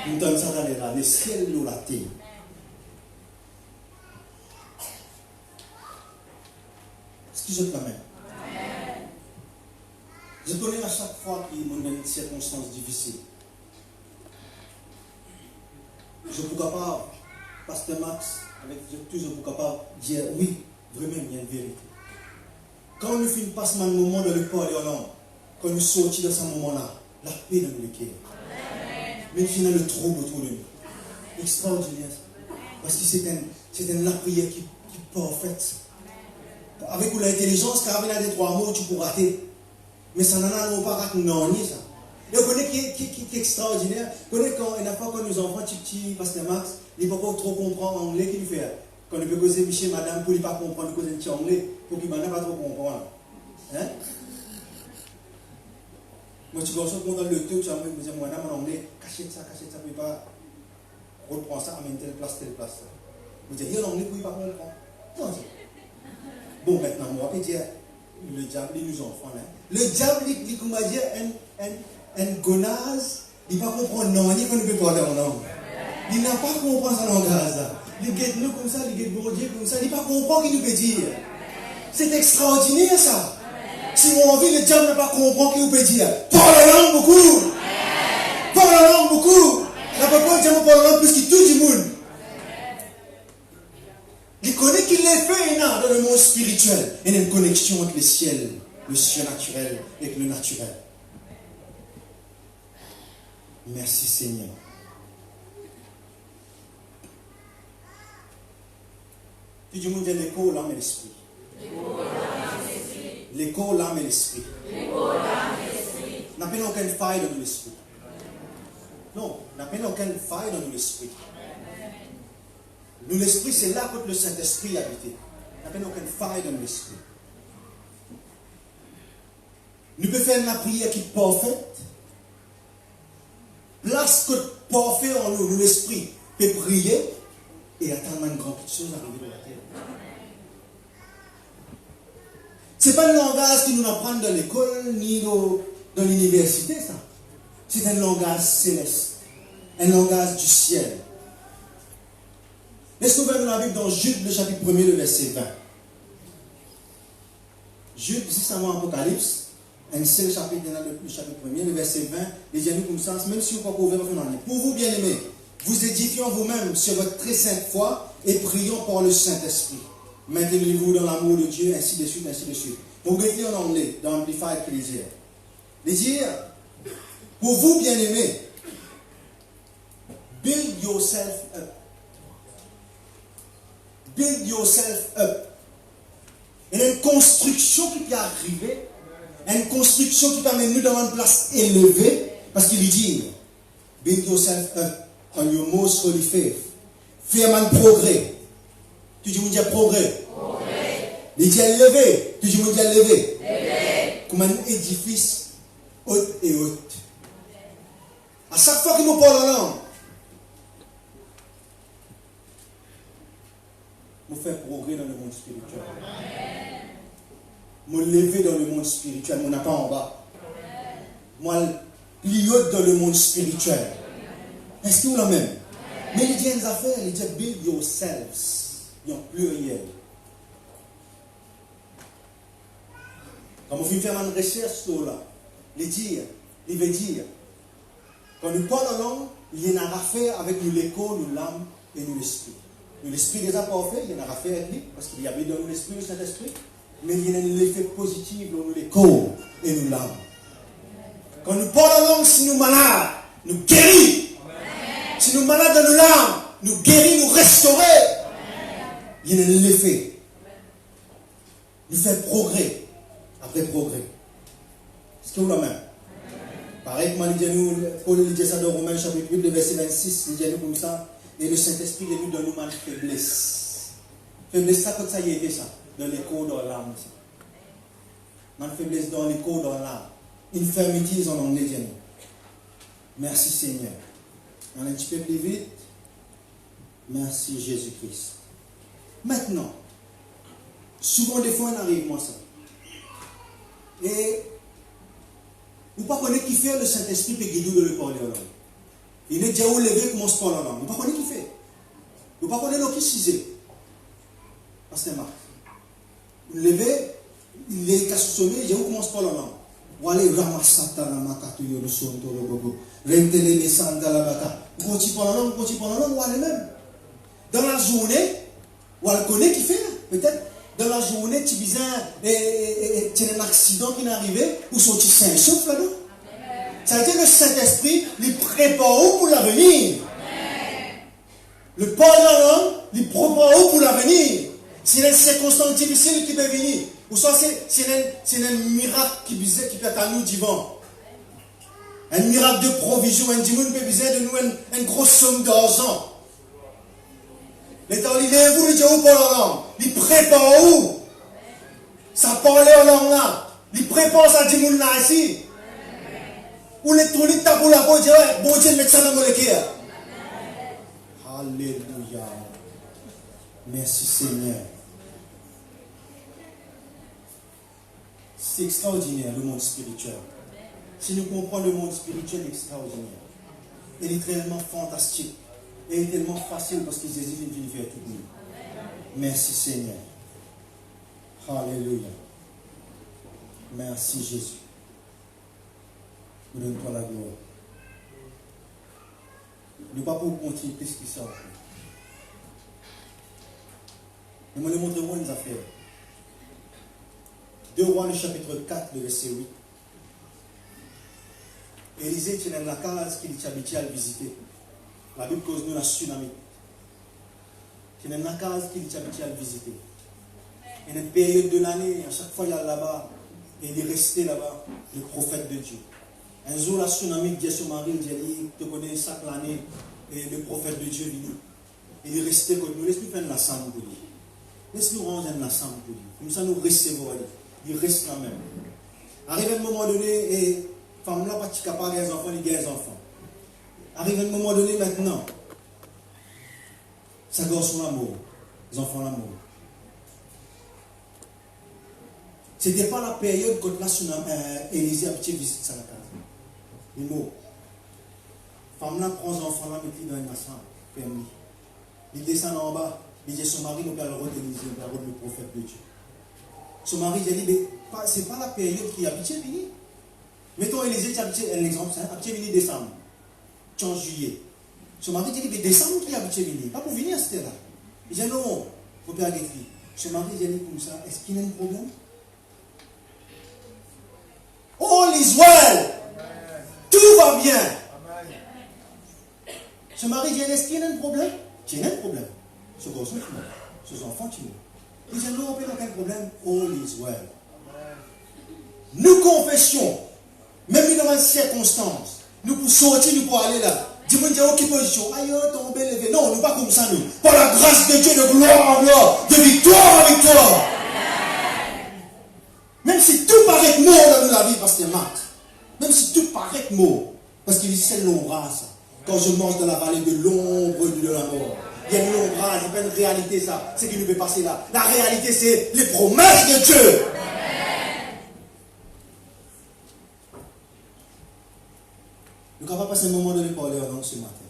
Nous donnons ça dans les rats, le ciel ou la terre. Est-ce que je te l'amène? Je connais à chaque fois qu'il y a une circonstance difficile. Je suis capable, Pasteur Max, avec tout, je suis capable de dire oui, vraiment, il y a une vérité. Quand nous finissons pas ce moment de le parler en langue, quand nous sortons de ce moment-là, la paix dans le cœur. Mais nous finissons le trouble autour de nous. Extraordinaire. Parce que c'est la prière qui est parfaite. Avec l'intelligence, car avec les 3 mots, tu peux rater. Mais ça n'en a pas raté, non, ni ça. Et vous connaissez qui est extraordinaire. Vous connaissez quand nos enfants, petit, Pasteur Max, ils ne peuvent pas trop comprendre l'anglais qu'il fait. Quand on peut causer Michel, madame, pour ne pas comprendre, causer un anglais, pour qu'il ne pas trop comprendre. Hein? Moi, tu vois, dans le taux, tu vas me dire, madame, en anglais, cachez ça, ne peut pas reprendre ça, amène telle place. Vous dites, il y a l'anglais pour ne pas comprendre. Non, bon, maintenant, moi, je vais dire, le diable, il nous enfants. Le diable, il comment dire, un gonaze, il ne va pas comprendre non, il ne peut pas parler en langue. Il n'a pas compris son langage. Il guette nous comme ça, il guette Bourdieu comme ça, il n'a pas compris ce qu'il nous peut dire. C'est extraordinaire ça. Si on envie, le diable n'a pas compris ce qu'il nous peut dire. Parle la langue beaucoup. Parle la langue beaucoup. La papa, le diable parle la langue plus que tout le monde. Il connaît qu'il est fait dans le monde spirituel. Il y a une connexion entre le ciel naturel et le naturel. Merci Seigneur. Tout le monde dit l'écho, l'âme et l'esprit. L'écho, l'âme et l'esprit. N'a pas aucune faille dans l'esprit. Non, n'a pas aucune faille dans l'esprit. Nous, l'esprit, c'est là que le Saint-Esprit habite. N'a pas aucune faille dans l'esprit. Nous pouvons faire une prière qui est parfaite. Place que parfait en nous, l'esprit peut prier et attendre une grande chose arriver de la terre. Ce n'est pas un langage que nous apprenons dans l'école ni dans l'université, ça. C'est un langage céleste, un langage du ciel. Laisse-nous voir la Bible dans Jude, le chapitre 1er, le verset 20. Jude, juste avant Apocalypse, un seul chapitre, le chapitre 1er, le verset 20, il dit à nous comme ça, même si vous ne pouvez pas faire en pour vous, bien-aimés, vous édifions vous-même sur votre très sainte foi et prions par le Saint-Esprit. Maintenez-vous dans l'amour de Dieu, ainsi de suite, ainsi de suite. Vous mettez en anglais, dans Amplified Ecclesia. Les dire, pour vous, bien-aimés, build yourself up. Build yourself up. Il y a une construction qui peut arriver, une construction qui peut amener nous dans une place élevée, parce qu'il dit, build yourself up on your most holy faith. Fais un progrès. Tu dis, mon Dieu, progrès. Il dit, élevé. Tu dis, mon Dieu, élevé. Comme un édifice haut et haute. À chaque fois qu'il me parle en langue, je fais progrès dans le monde spirituel. Je me lever dans le monde spirituel. Je n'ai pas en bas. Moi, plus haut dans le monde spirituel. Est-ce que vous l'avez même? Mais il dit une affaire, il dit build yourselves. Il y a pluriel. Quand vous venez faire une recherche sur là, il veut dire, quand nous parlons en langue, il y a une affaire avec nous l'écho, nous l'âme et nous l'esprit. Nous l'esprit déjà parfait, il y a une affaire avec lui, parce qu'il y a dans nous l'esprit, le Saint-Esprit, mais il y a un effet positif dans nous l'écho et nous l'âme. Quand nous parlons en langue, si nous sommes malades, nous guérissons. Si nous sommes malades dans nos larmes, nous guéris, nous restaurer. Il y a un effet. Nous faisons progrès après progrès. Est-ce que vous l'avez même? Pareil, comme Paul dit ça dans Romains chapitre 8, le verset 26, il dit comme ça, et le Saint-Esprit est venu dans nous mal faiblesse. Faiblesse, ça, quand ça y est, ça, dans les corps, dans l'âme. Mal faiblesse dans les corps, dans l'âme. Infirmities en anglais, dit nous. Merci Seigneur. On a un petit peu plus vite. Merci Jésus-Christ. Maintenant, souvent des fois on arrive moi ça. Et vous ne pouvez pas connaître qui fait le Saint-Esprit et guider de le parler en langue. Il est déjà où levé commence par la langue. Vous ne pouvez pas connaître qui fait. Vous ne pouvez pas connaître qui cisé. Pasteur Marc. Vous levez, il est cassonné, il commence par la langue. Vous allez ramasser la makatu yo le son to le bobo. Rentele les sandala baka. Vous continuez par la langue, vous allez même. Dans la journée, vous allez connaître qui fait. Peut-être dans la journée, tu as un accident qui est arrivé, ou son petit Saint-Sauf là-dedans. Ça veut dire que le Saint-Esprit, il prépare pour l'avenir. Le parle de la langue, il prépare pour l'avenir. C'est une circonstance difficile qui peut venir. Ou soit c'est un miracle qui peut être à nous divin. Un miracle de provision. Un dimanche peut besoin de nous une grosse somme d'argent. L'État, il est vous, il dit où pour la langue? Il prépare où? Ça parle en langue là. Il prépare ça dimanche là ici. Ou les tronites t'as pour la peau, dire ouais, bon Dieu, mettre ça dans mon équerre. Alléluia. Merci Seigneur. C'est extraordinaire le monde spirituel. Si nous comprenons le monde spirituel, extraordinaire. Il est tellement fantastique. Il est tellement facile parce que Jésus vient faire tout nous. Merci Seigneur. Alléluia. Merci Jésus. Nous donnons-toi la gloire. Nous ne pouvons pas continuer plus que ça. Et moi, je vais vous montrer une affaire. 2 Rois, le chapitre 4, le verset 8. Élisée était dans la case qu'il était habitué à visiter. La Bible cause nous la tsunami. C'est dans la case qu'il était habitué à visiter. Et dans une période de l'année, à chaque fois il y a là-bas, et il est resté là-bas, le prophète de Dieu. Un jour, la tsunami dit à son mari, il dit, tu connais chaque année, et le prophète de Dieu vient. Il est resté comme nous, laisse-nous faire une assemblée pour lui. Laisse-nous rendre une assemblée pour lui. Comme ça, nous recevons. Il reste là même. Arrive un moment donné, et femme là, pas capable de des enfants, il y a des enfants. Arrive un moment donné maintenant, ça garçon l'amour, les enfants l'amour. Ce n'était pas la période quand Élisée a petit visite sa casa. Les mots. Femme là prend les enfants là, met-les dans une maçon, permis. Il descend en bas, il dit son mari, nous allons le rôle d'Élisée, nous allons le prophète de Dieu. Son mari dit, mais ce n'est pas la période qui est habituée à venir. Mettons Élisée, tu as habitué, un exemple, c'est habitué à venir décembre. Tu en juillet. Son mari dit, mais décembre qui est habitué à venir. Pas pour venir à cette là. Il dit, non, il ne faut pas arrêter. Son mari dit comme ça, est-ce qu'il y a un problème? All is well. Tout va bien. Son mari dit, est-ce qu'il y a un problème? Il y a un problème. Ce garçon qui meurt. Ce enfant qui meurt. Il dit, non, il n'y a aucun problème. All is well. Nous confessions, même dans une circonstance, nous pour sortir, nous pour aller là. Dis-moi, dis-moi, quelle position? Aïe, tomber, lever. Non, nous pas comme ça, nous. Par la grâce de Dieu, de gloire en gloire, de victoire en victoire. Même si tout paraît mort dans la vie, parce que c'est mat. Même si tout paraît mort, parce qu'il c'est l'ombrage. Quand je mange dans la vallée de l'ombre de la mort, il y a une ombrage, il y a une réalité, ça. C'est qui nous fait passer là. La réalité, c'est les promesses de Dieu. Nous ne pouvons pas passer un moment donné parler en langue ce matin.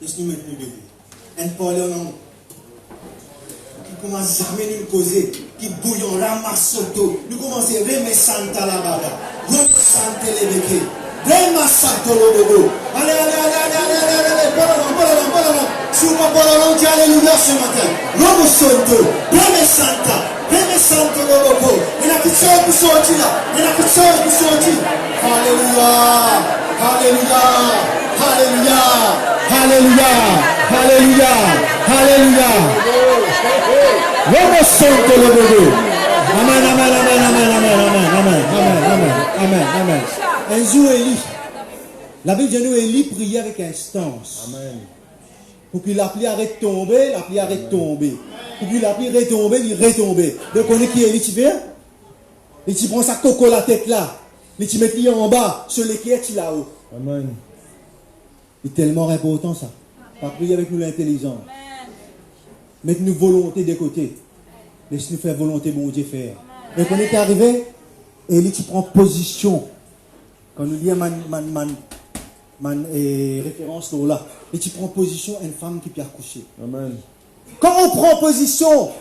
Laisse-nous maintenir debout. Un parler en langue qui commence jamais à nous causer, qui bouillon, ramasse soto. Nous commençons à remettre Santa la baba. Nous Santa les béquets. Remasse Santa le bobo. Allez, parlons. Si vous ne parlez pas langue, alléluia ce matin. Romo Santo, remettre Santa le bobo. Il y a quelque chose pour sortir là. Alléluia. Romo Santo le bobo. Amen. Un jour, Élie, la Bible dit nous, Élie priait avec instance. Amen. Pour qu'il l'appli arrête de tomber, l'appli arrête de tomber. Pour qu'il l'appli retomber, il retomber. Donc on est qui Élie, tu viens? Et tu prends sa coco la tête là. Et tu mets en bas, sur l'équerre, tu là-haut. Amen. C'est tellement important ça. Pas prier avec nous l'intelligence. Mettez-nous volonté de côté. Laisse-nous faire volonté, bon Dieu faire. Et quand on est arrivé, Élie, tu prends position. Quand nous lisons référence là, et tu prends position à une femme qui peut accoucher. Amen. Quand on prend position,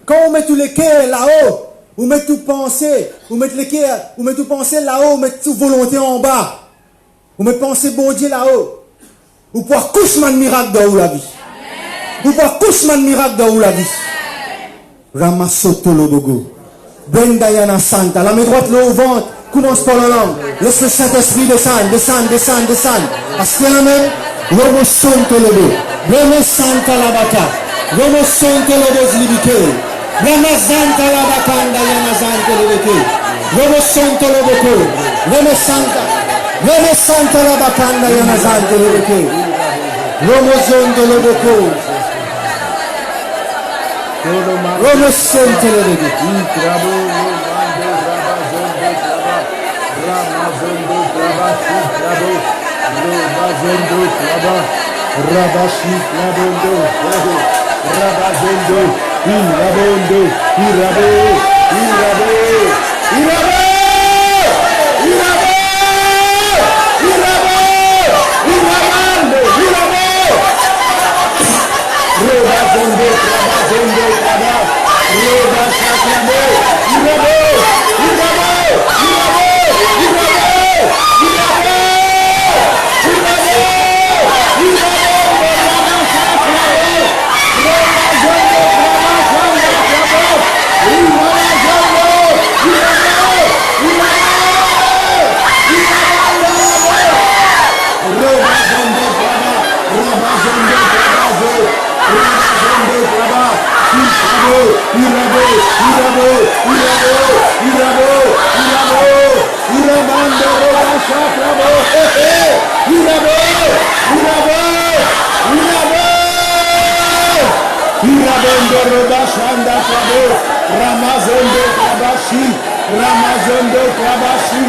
quand on met tous les cœurs là-haut, on met tout pensée, on met les cœurs, on met tout pensée là-haut, on met tout volonté en bas. On met pensée bon Dieu là-haut. Vous pouvez accoucher de miracle dans la vie. Vous pouvez accoucher de miracle dans la vie. Ramassoto lobogo. Ben Diana Santa. La main droite là au ventre. Commence par la langue. Laisse le Saint-Esprit descendre. Parce qu'il y a même. Romo Santo lobo. Romo Santa la bata. Romo Santo lobo zlibike. Romo Santa la bata. Diana Santa libike. Romo Santo lobo. Romo Santa. Reme Santa la Bacanda Yanazante Loboko. Romozondo Loboko. Romo Sente Loboko. Rabashi Labondo, Rabazondo, Irabondo, Irabe, Irabe, Irabe, Irabe, Irabe, Irabando, Irabe, Rabazondo, Rabazondo, Rabashaklabo, Irabe, Irabe, Irabe, Irabe, Ramazondo Krabashi, Ramazondo Krabashi,